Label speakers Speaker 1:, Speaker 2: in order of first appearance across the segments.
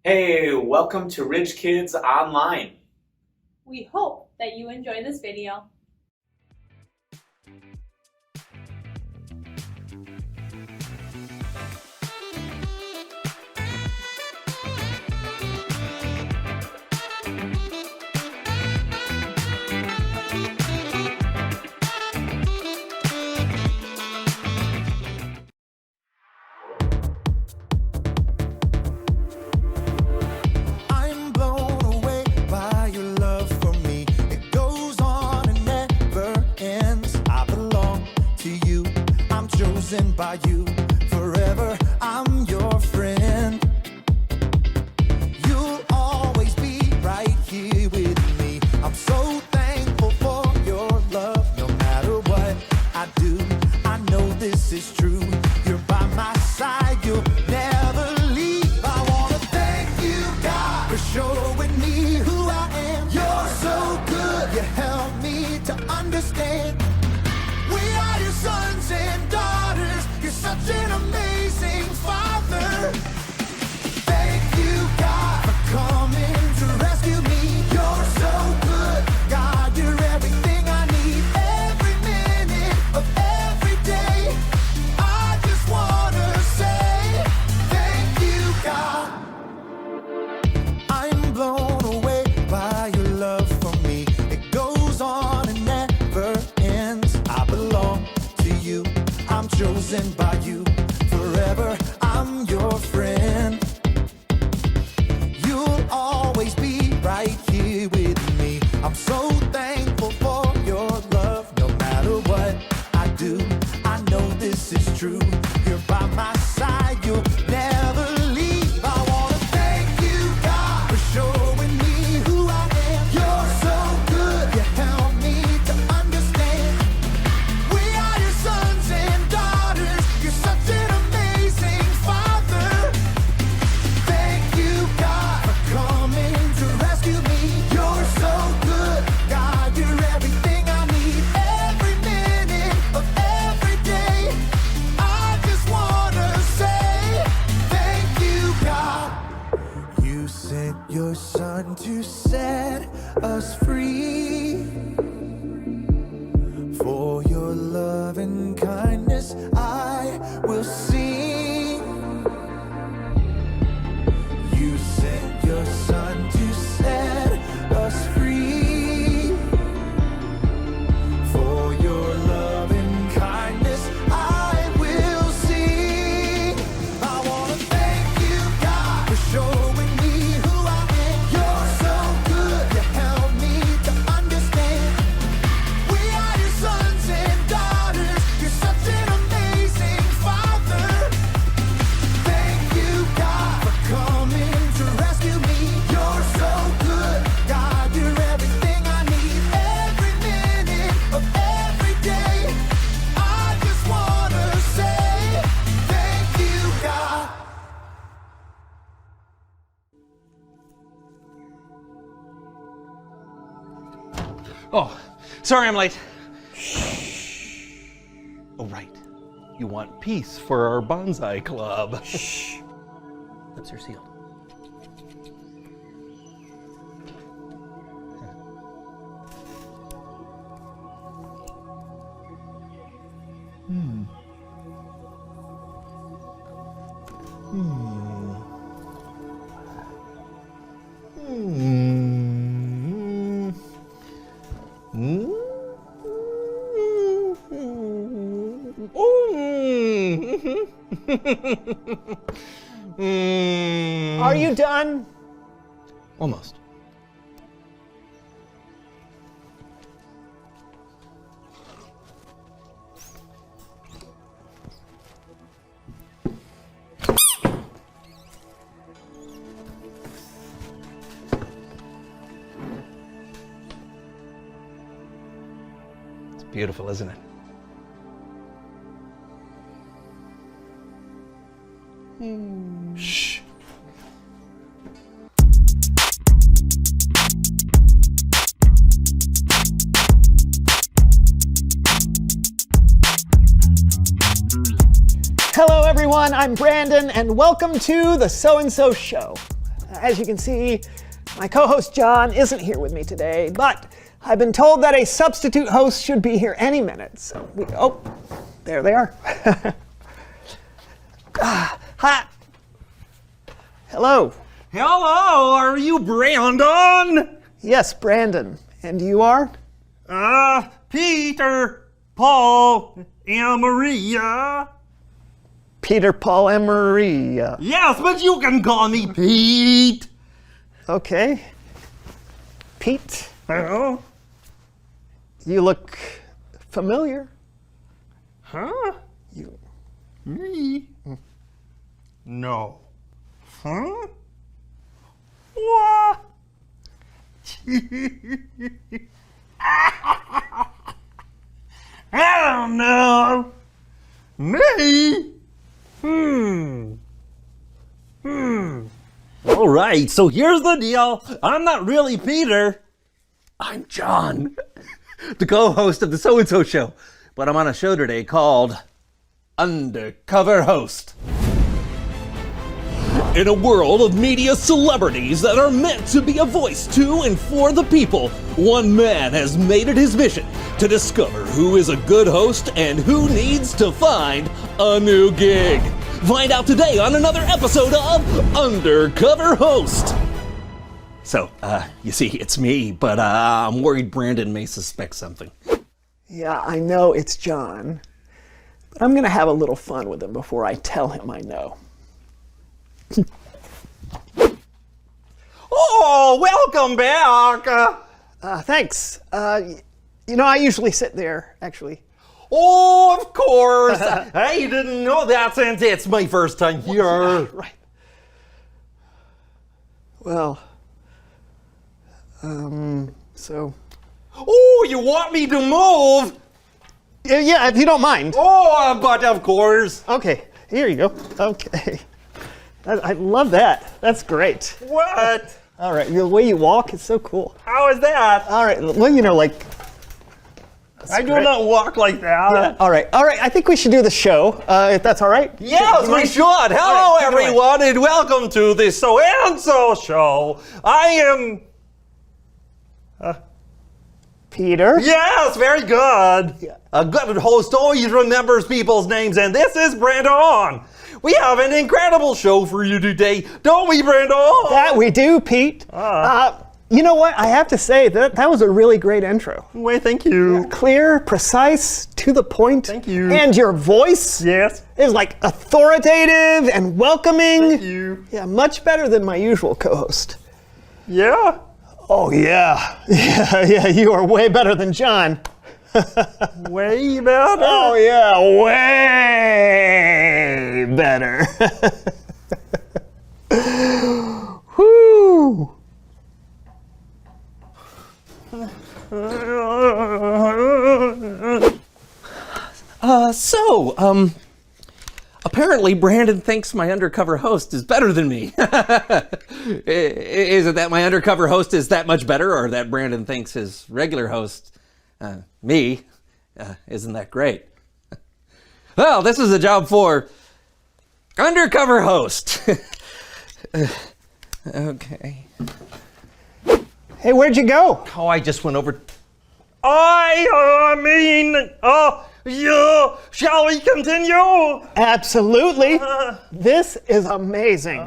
Speaker 1: Hey, welcome to Rich Kids Online.
Speaker 2: We hope that you enjoy this video.
Speaker 3: By you forever, I'm your friend. You'll always be right here with me. I'm so thankful for your love. No matter what I do, I know this is true. You're by my side, you'll never leave. I wanna thank you, God, for showing me who I am. You're so good, you help me to understand. We are your sons and daughters. You're such an amazing Father. Thank you, God, for coming to rescue me. You're so good, God, you're everything I need. Every minute of every day, I just wanna say thank you, God. I'm blown away by your love for me. It goes on and never ends. I belong to you. I'm chosen by you forever. I'm your friend. You'll always be right here with me. I'm so thankful for your love. No matter what I do, I know this is true. You're by my side, you'll never leave. I wanna thank you, God, for showing me who I am. You're so good, you help me to understand. We are your sons and daughters. You're such an amazing Father. Thank you, God, for coming to rescue me. You're so good, God, you're everything I need. Every minute of every day, I just wanna say thank you, God. You sent your son to set us free. For your love and kindness, I will sing. You sent your son to set us free. For your love and kindness, I will sing. I wanna thank you, God, for showing me who I am. You're so good, you help me to understand. We are your sons and daughters. You're such an amazing Father. Thank you, God, for coming to rescue me. You're so good, God, you're everything I need. Every minute of every day, I just wanna say thank you, God.
Speaker 4: Oh, sorry I'm late. Oh, right. You want peace for our bonsai club. Shh. Lips are sealed.
Speaker 5: Are you done?
Speaker 4: Almost. It's beautiful, isn't it? Shh.
Speaker 5: Hello everyone, I'm Brandon and welcome to the So and So Show. As you can see, my co-host John isn't here with me today, but I've been told that a substitute host should be here any minute. So there they are. Hi. Hello.
Speaker 4: Hello, are you Brandon?
Speaker 5: Yes, Brandon. And you are?
Speaker 4: Peter, Paul, and Maria.
Speaker 5: Peter, Paul, and Maria.
Speaker 4: Yes, but you can call me Pete.
Speaker 5: Okay. Pete,
Speaker 4: Oh?
Speaker 5: you look familiar.
Speaker 4: Huh?
Speaker 5: You.
Speaker 4: Me? No. Huh? What? I don't know. Me? All right, so here's the deal. I'm not really Peter. I'm John, the co-host of the So-and-So Show. But I'm on a show today called Undercover Host. In a world of media celebrities that are meant to be a voice to and for the people, one man has made it his mission to discover who is a good host and who needs to find a new gig. Find out today on another episode of Undercover Host. So, you see, it's me, but I'm worried Brandon may suspect something.
Speaker 5: Yeah, I know it's John, but I'm going to have a little fun with him before I tell him I know.
Speaker 4: Oh, welcome back!
Speaker 5: Thanks. I usually sit there, actually.
Speaker 4: Oh, of course! I didn't know that since it's my first time here.
Speaker 5: Right. Well, so...
Speaker 4: Oh, you want me to move?
Speaker 5: Yeah, if you don't mind.
Speaker 4: Oh, but of course.
Speaker 5: Okay, here you go. Okay. I love that. That's great.
Speaker 4: What?
Speaker 5: All right, the way you walk is so cool.
Speaker 4: How is that?
Speaker 5: All right, well, that's
Speaker 4: I do
Speaker 5: great.
Speaker 4: not walk like that.
Speaker 5: Yeah, all right. I think we should do the show, if that's all right.
Speaker 4: Yes,
Speaker 5: You
Speaker 4: we
Speaker 5: mind?
Speaker 4: should.
Speaker 5: All
Speaker 4: Hello,
Speaker 5: right, take it away.
Speaker 4: everyone, and welcome to the So-and-So Show. I am...
Speaker 5: Peter.
Speaker 4: Yes, very good.
Speaker 5: Yeah.
Speaker 4: A good host always remembers people's names, and this is Brandon. We have an incredible show for you today, don't we, Brandon?
Speaker 5: That we do, Pete. You know what? I have to say that was a really great intro.
Speaker 4: Wait, thank you.
Speaker 5: Clear, precise, to the point.
Speaker 4: Thank you.
Speaker 5: And your voice
Speaker 4: Yes.
Speaker 5: is like authoritative and welcoming.
Speaker 4: Thank you.
Speaker 5: Yeah, much better than my usual co-host.
Speaker 4: Yeah.
Speaker 5: Oh yeah. Yeah, you are way better than John.
Speaker 4: Way better.
Speaker 5: Oh yeah, way better. Whoo.
Speaker 4: Apparently Brandon thinks my undercover host is better than me. Is it that my undercover host is that much better, or that Brandon thinks his regular host, me, isn't that great? Well, this is a job for undercover host. Okay.
Speaker 5: Hey, where'd you go?
Speaker 4: Oh, I just went over. Shall we continue?
Speaker 5: Absolutely. This is amazing.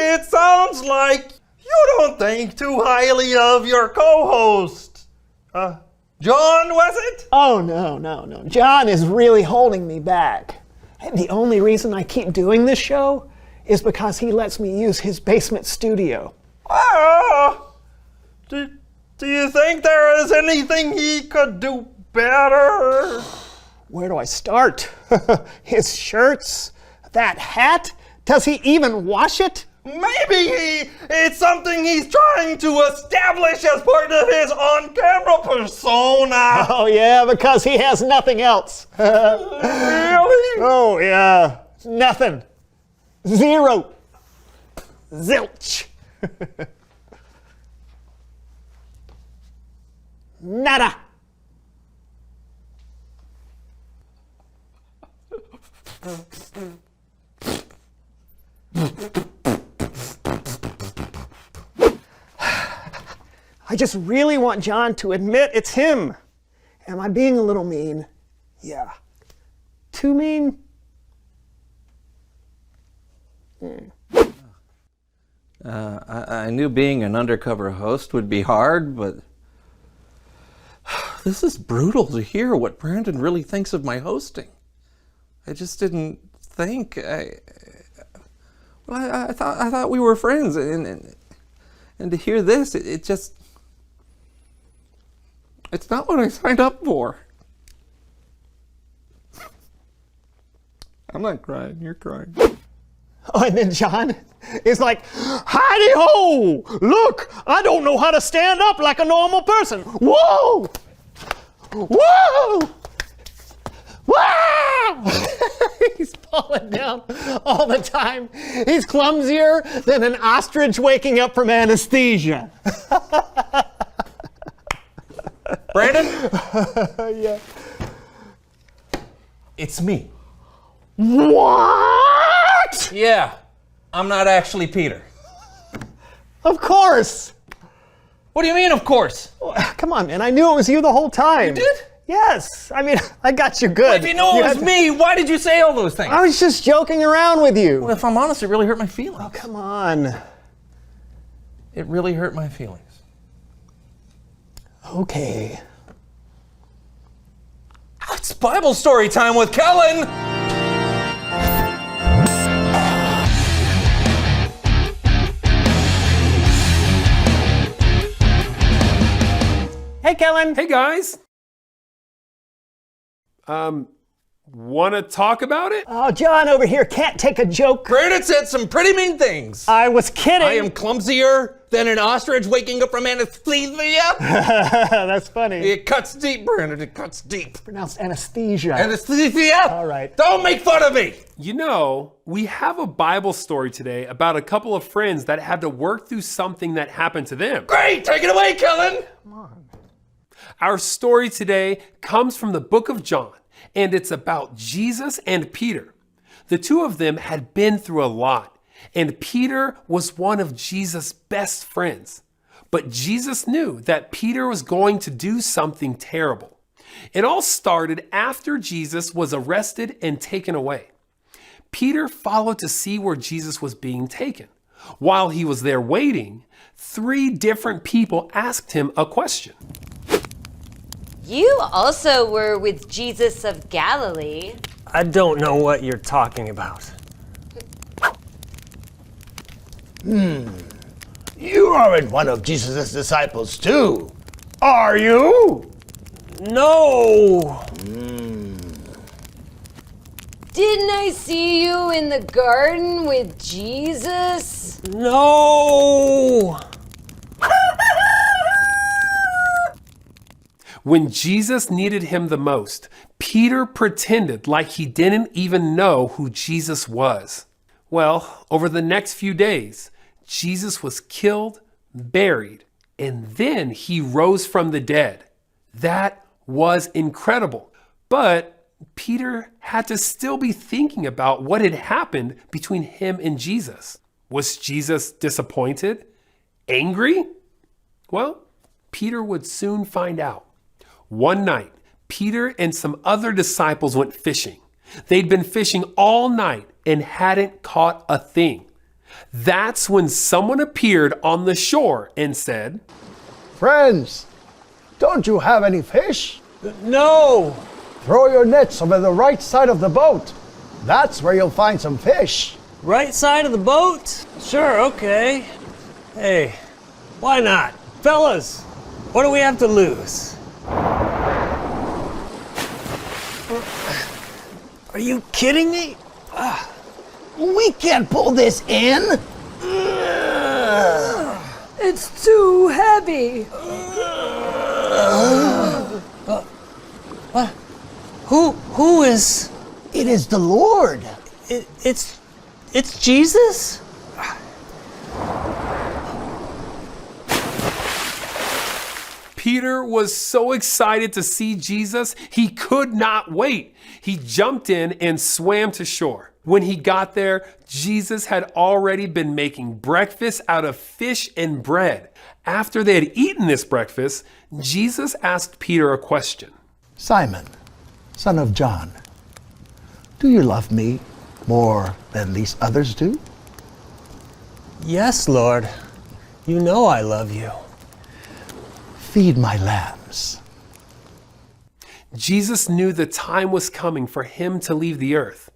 Speaker 4: It sounds like you don't think too highly of your co-host. John, was it?
Speaker 5: Oh, no. John is really holding me back. And the only reason I keep doing this show is because he lets me use his basement studio.
Speaker 4: Do you think there is anything he could do better?
Speaker 5: Where do I start? His shirts? That hat? Does he even wash it?
Speaker 4: Maybe it's something he's trying to establish as part of his on-camera persona.
Speaker 5: Oh, yeah, because he has nothing else.
Speaker 4: Really?
Speaker 5: Oh, yeah. Nothing. Zero. Zilch. Nada. I just really want John to admit it's him. Am I being a little mean? Yeah. Too mean?
Speaker 6: I knew being an undercover host would be hard, but this is brutal to hear what Brandon really thinks of my hosting. I just didn't think. I thought we were friends, and to hear this, it just, it's not what I signed up for. I'm not crying. You're crying.
Speaker 5: Oh, and then John is like, "Hidey-ho! Look, I don't know how to stand up like a normal person. Whoa! Whoa! Wow!" He's falling down all the time. He's clumsier than an ostrich waking up from anesthesia.
Speaker 6: Brandon?
Speaker 5: Yeah.
Speaker 6: It's me.
Speaker 5: What?
Speaker 6: Yeah, I'm not actually Peter.
Speaker 5: Of course.
Speaker 6: What do you mean, of course?
Speaker 5: Come on, man. I knew it was you the whole time.
Speaker 6: You did?
Speaker 5: Yes. I mean, I got you good.
Speaker 6: If you know it was me, why did you say all those things?
Speaker 5: I was just joking around with you.
Speaker 6: Well, if I'm honest, it really hurt my feelings.
Speaker 5: Oh, come on.
Speaker 6: It really hurt my feelings.
Speaker 5: Okay.
Speaker 6: It's Bible story time with Kellen!
Speaker 5: Hey, Kellen.
Speaker 7: Hey guys. Want to talk about it?
Speaker 5: Oh, John over here can't take a joke.
Speaker 6: Brandon said some pretty mean things.
Speaker 5: I was kidding.
Speaker 6: I am clumsier than an ostrich waking up from anesthesia.
Speaker 5: That's funny.
Speaker 6: It cuts deep, Brandon. It cuts deep.
Speaker 5: Pronounced anesthesia.
Speaker 6: Anesthesia?
Speaker 5: All right.
Speaker 6: Don't make fun of me.
Speaker 7: You know, we have a Bible story today about a couple of friends that had to work through something that happened to them.
Speaker 6: Great. Take it away, Kellen.
Speaker 5: Come on.
Speaker 7: Our story today comes from the book of John, and it's about Jesus and Peter. The two of them had been through a lot, and Peter was one of Jesus' best friends. But Jesus knew that Peter was going to do something terrible. It all started after Jesus was arrested and taken away. Peter followed to see where Jesus was being taken. While he was there waiting, 3 different people asked him a question.
Speaker 8: You also were with Jesus of Galilee.
Speaker 9: I don't know what you're talking about.
Speaker 10: You aren't one of Jesus' disciples too, are you?
Speaker 9: No!
Speaker 8: Didn't I see you in the garden with Jesus?
Speaker 9: No!
Speaker 7: When Jesus needed him the most, Peter pretended like he didn't even know who Jesus was. Well, over the next few days, Jesus was killed, buried, and then he rose from the dead. That was incredible. But Peter had to still be thinking about what had happened between him and Jesus. Was Jesus disappointed? Angry? Well, Peter would soon find out. One night, Peter and some other disciples went fishing. They'd been fishing all night and hadn't caught a thing. That's when someone appeared on the shore and said,
Speaker 10: Friends, don't you have any fish?
Speaker 9: No!
Speaker 10: Throw your nets over the right side of the boat. That's where you'll find some fish.
Speaker 9: Right side of the boat? Sure, okay. Hey, why not? Fellas, what do we have to lose? Are you kidding me?
Speaker 10: We can't pull this in.
Speaker 8: It's too heavy.
Speaker 9: What? Who is...
Speaker 10: It is the Lord.
Speaker 9: It's Jesus?
Speaker 7: Peter was so excited to see Jesus, he could not wait. He jumped in and swam to shore. When he got there, Jesus had already been making breakfast out of fish and bread. After they had eaten this breakfast, Jesus asked Peter a question.
Speaker 10: Simon, son of John, do you love me more than these others do?
Speaker 9: Yes, Lord. You know I love you.
Speaker 10: Feed my lambs.
Speaker 7: Jesus knew the time was coming for him to leave the earth.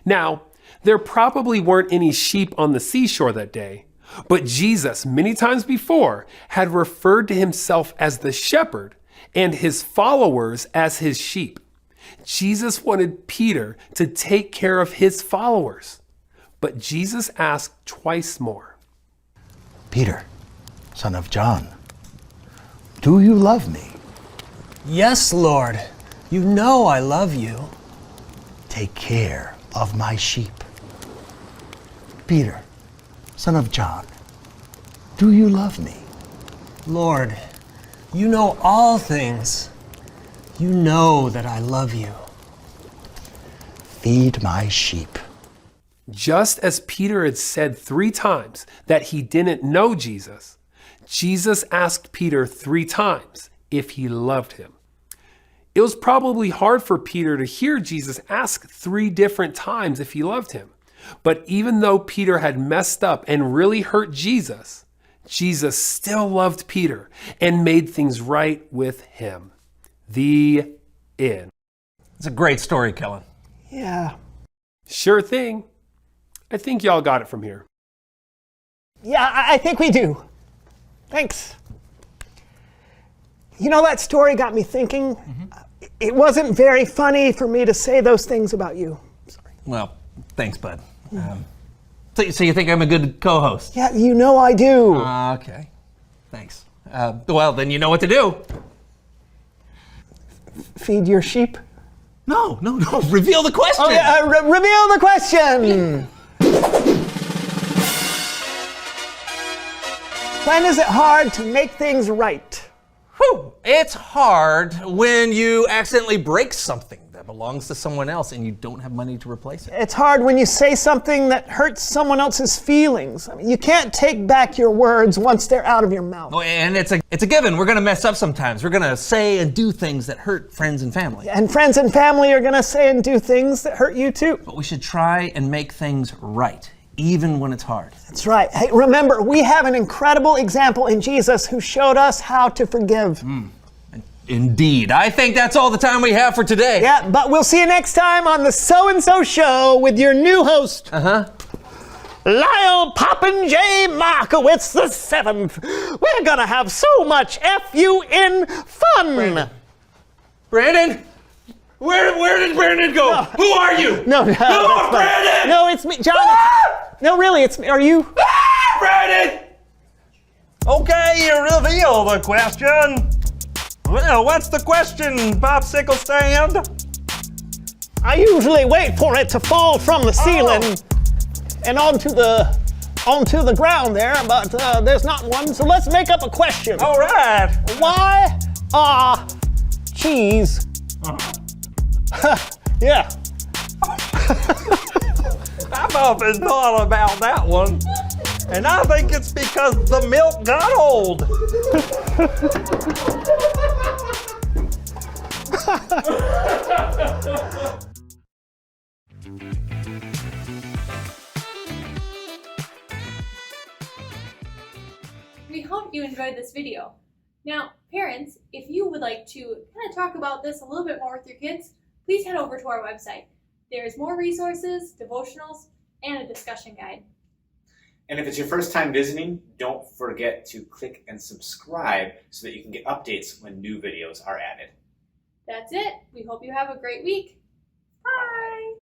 Speaker 7: Now, there probably weren't any sheep on the seashore that day, but Jesus, many times before, had referred to himself as the shepherd and his followers as his sheep. Jesus wanted Peter to take care of his followers, but Jesus asked twice more.
Speaker 10: Peter, son of John, do you love me?
Speaker 9: Yes, Lord. You know I love you.
Speaker 10: Take care of my sheep. Peter, son of John, do you love me?
Speaker 9: Lord, you know all things. You know that I love you.
Speaker 10: Feed my sheep.
Speaker 7: Just as Peter had said 3 times that he didn't know Jesus, Jesus asked Peter 3 times if he loved him. It was probably hard for Peter to hear Jesus ask 3 different times if he loved him. But even though Peter had messed up and really hurt Jesus, Jesus still loved Peter and made things right with him. The end.
Speaker 6: It's a great story, Kellen.
Speaker 5: Yeah.
Speaker 7: Sure thing. I think y'all got it from here.
Speaker 5: Yeah, I think we do. Thanks. You know, that story got me thinking. It wasn't very funny for me to say those things about you. Sorry.
Speaker 6: Well, thanks, bud. So you think I'm a good co-host?
Speaker 5: Yeah, you know I do.
Speaker 6: Okay. Thanks. Well, then you know what to do.
Speaker 5: Feed your sheep?
Speaker 6: No. Reveal the question.
Speaker 5: Oh, yeah, reveal the question. When is it hard to make things right?
Speaker 6: Whew. It's hard when you accidentally break something that belongs to someone else and you don't have money to replace it.
Speaker 5: It's hard when you say something that hurts someone else's feelings. I mean, you can't take back your words once they're out of your mouth.
Speaker 6: Oh, and it's a given. We're going to mess up sometimes. We're going to say and do things that hurt friends and family.
Speaker 5: And friends and family are going to say and do things that hurt you too.
Speaker 6: But we should try and make things right, even when it's hard.
Speaker 5: That's right. Hey, remember, we have an incredible example in Jesus who showed us how to forgive.
Speaker 6: Indeed. I think that's all the time we have for today.
Speaker 5: Yeah, but we'll see you next time on the So-and-So Show with your new host, Lyle Poppin' J. Markowitz the 7th. We're gonna have so much F-U-N fun.
Speaker 6: Brandon? Where did Brandon go?
Speaker 5: No.
Speaker 6: Who are you?
Speaker 5: No,
Speaker 6: Brandon!
Speaker 5: No, it's me, John. No, really, it's me. Are you?
Speaker 6: Brandon!
Speaker 9: Okay, you reveal the question. Well, what's the question, Popsicle Stand?
Speaker 5: I usually wait for it to fall from the ceiling and onto the ground there, but there's not one. So let's make up a question.
Speaker 9: All right.
Speaker 5: Why are cheese? Yeah.
Speaker 9: I've often thought about that one, and I think it's because the milk got old.
Speaker 2: We hope you enjoyed this video. Now, parents, if you would like to kind of talk about this a little bit more with your kids, please head over to our website. There's more resources, devotionals, and a discussion guide.
Speaker 1: And if it's your first time visiting, don't forget to click and subscribe so that you can get updates when new videos are added.
Speaker 2: That's it. We hope you have a great week. Bye!